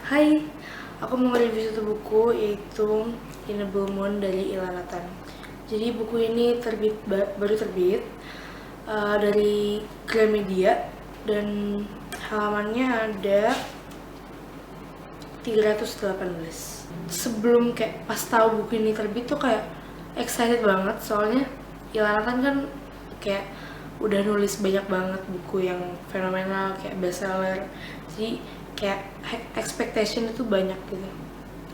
Hai, aku mau review satu buku yaitu In a Blue Moon dari Ilham Nathan. Jadi buku ini baru terbit dari Gramedia dan halamannya ada 318. Sebelum kayak pas tahu buku ini terbit tuh kayak excited banget soalnya Ilham Nathan kan kayak udah nulis banyak banget buku yang fenomenal kayak bestseller. Jadi kayak expectation itu banyak gitu,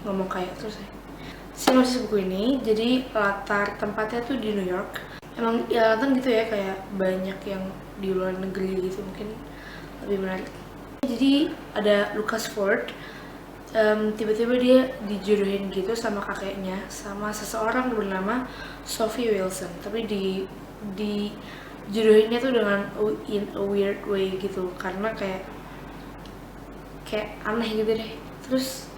ngomong kayak terus ya. Sinopsis buku ini, jadi latar tempatnya tuh di New York. Emang ya kan gitu ya, kayak banyak yang di luar negeri gitu, mungkin lebih menarik. Jadi ada Lucas Ford, tiba-tiba dia dijodohin gitu sama kakeknya, sama seseorang bernama Sophie Wilson. Tapi di jodohinnya tuh dengan in a weird way gitu, karena kayak aneh gitu deh. Terus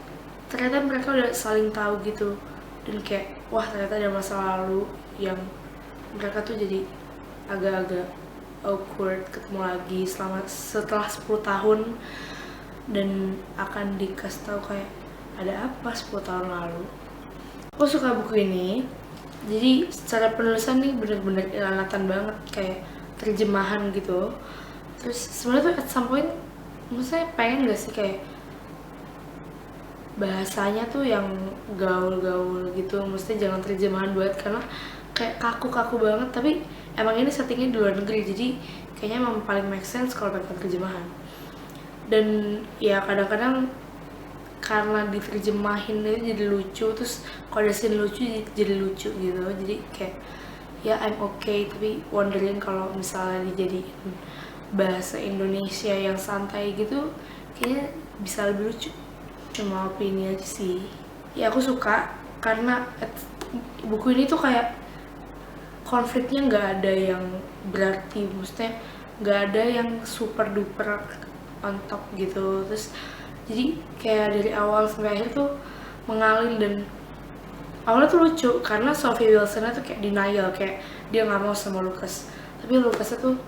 ternyata mereka udah saling tahu gitu, dan kayak wah ternyata ada masa lalu yang mereka tuh jadi agak-agak awkward ketemu lagi setelah 10 tahun, dan akan dikasih tahu kayak ada apa 10 tahun lalu. Aku suka buku ini, jadi secara penulisan nih bener-bener ilanatan banget, kayak terjemahan gitu. Terus sebenarnya tuh at some point maksudnya pengen gak sih kayak bahasanya tuh yang gaul-gaul gitu, maksudnya jangan terjemahan banget karena kayak kaku-kaku banget. Tapi emang ini settingnya di luar negeri, jadi kayaknya emang paling make sense kalau pakai terjemahan. Dan ya kadang-kadang karena diterjemahin itu jadi lucu, terus kalau ada scene lucu jadi lucu gitu, jadi kayak ya I'm okay, tapi wondering kalau misalnya dijadiin bahasa Indonesia yang santai gitu kayaknya bisa lebih lucu. Cuma opini aja sih. Ya aku suka karena buku ini tuh kayak konfliknya nggak ada yang berarti, maksudnya nggak ada yang super duper on top gitu. Terus jadi kayak dari awal sampai akhir tuh mengalir, dan awalnya tuh lucu karena Sophie Wilson tuh kayak denial, kayak dia nggak mau sama Lucas, tapi Lucasnya tuh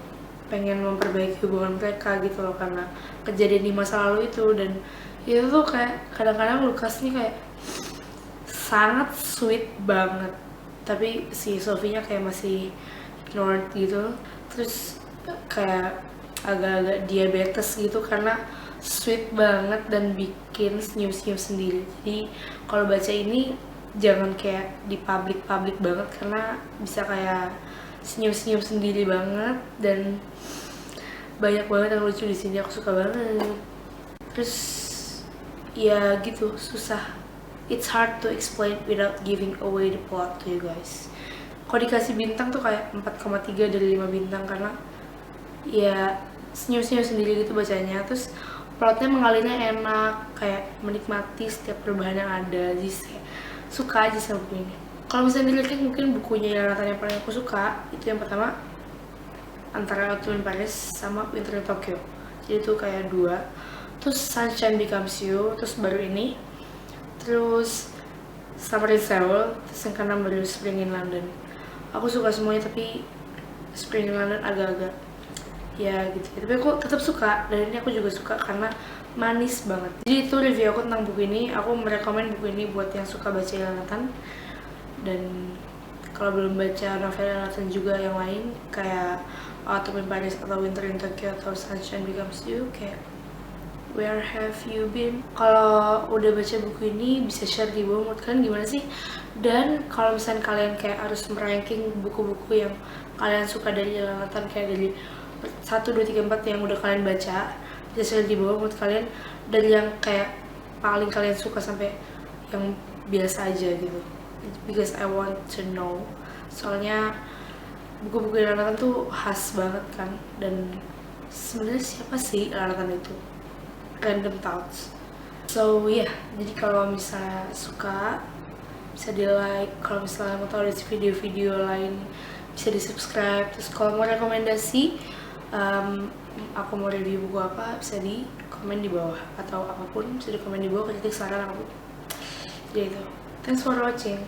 pengen memperbaiki hubungan mereka gitu loh karena kejadian di masa lalu itu. Dan itu tuh kayak kadang-kadang Lucas nih kayak sangat sweet banget, tapi si Sophie-nya kayak masih ignored gitu. Terus kayak agak-agak diabetes gitu karena sweet banget dan bikin senyum-senyum sendiri. Jadi kalau baca ini jangan kayak di public banget karena bisa kayak senyum-senyum sendiri banget, dan banyak banget yang lucu di sini. Aku suka banget. Terus ya gitu, susah. It's hard to explain without giving away the plot to you guys. Kalau dikasih bintang tuh kayak 4,3 dari 5 bintang karena ya senyum-senyum sendiri gitu bacanya. Terus plotnya mengalirnya enak, kayak menikmati setiap perubahan yang ada. Jadi kayak suka aja sama buku ini. Kalau misalnya dilihat mungkin bukunya yang paling aku suka itu yang pertama antara Autumn in Paris sama Winter in Tokyo. Jadi itu kayak dua. Terus Sunshine Becomes You, terus baru ini. Terus Summer in Seoul, terus yang keenam baru Spring in London. Aku suka semuanya, tapi Spring in London agak-agak ya gitu. Tapi aku tetap suka, dan ini aku juga suka karena manis banget. Jadi itu review aku tentang buku ini. Aku merekomen buku ini buat yang suka baca Nathan, dan kalau belum baca novel Nathan juga yang lain kayak Autumn in Paris atau Winter in Tokyo atau Sunshine Becomes You, kayak where have you been? Kalau udah baca buku ini bisa share di bawah menurut kalian gimana sih? Dan kalau misalnya kalian kayak harus meranking buku-buku yang kalian suka dari Nathan, kayak dari 1, 2, 3, 4 yang udah kalian baca, bisa share di bawah menurut kalian, dari yang kayak paling kalian suka sampai yang biasa aja gitu, because I want to know. Soalnya buku-buku Nathan tuh khas banget kan, dan sebenarnya siapa sih Nathan itu? Random thoughts. So yeah, jadi kalau misalnya suka bisa di like, kalau misalnya mau tahu dari video-video lain bisa di subscribe. Terus kalau mau rekomendasi aku mau review buku apa, bisa di komen di bawah, atau apapun bisa di komen di bawah, kritik saran apapun. Jadi itu, thanks for watching.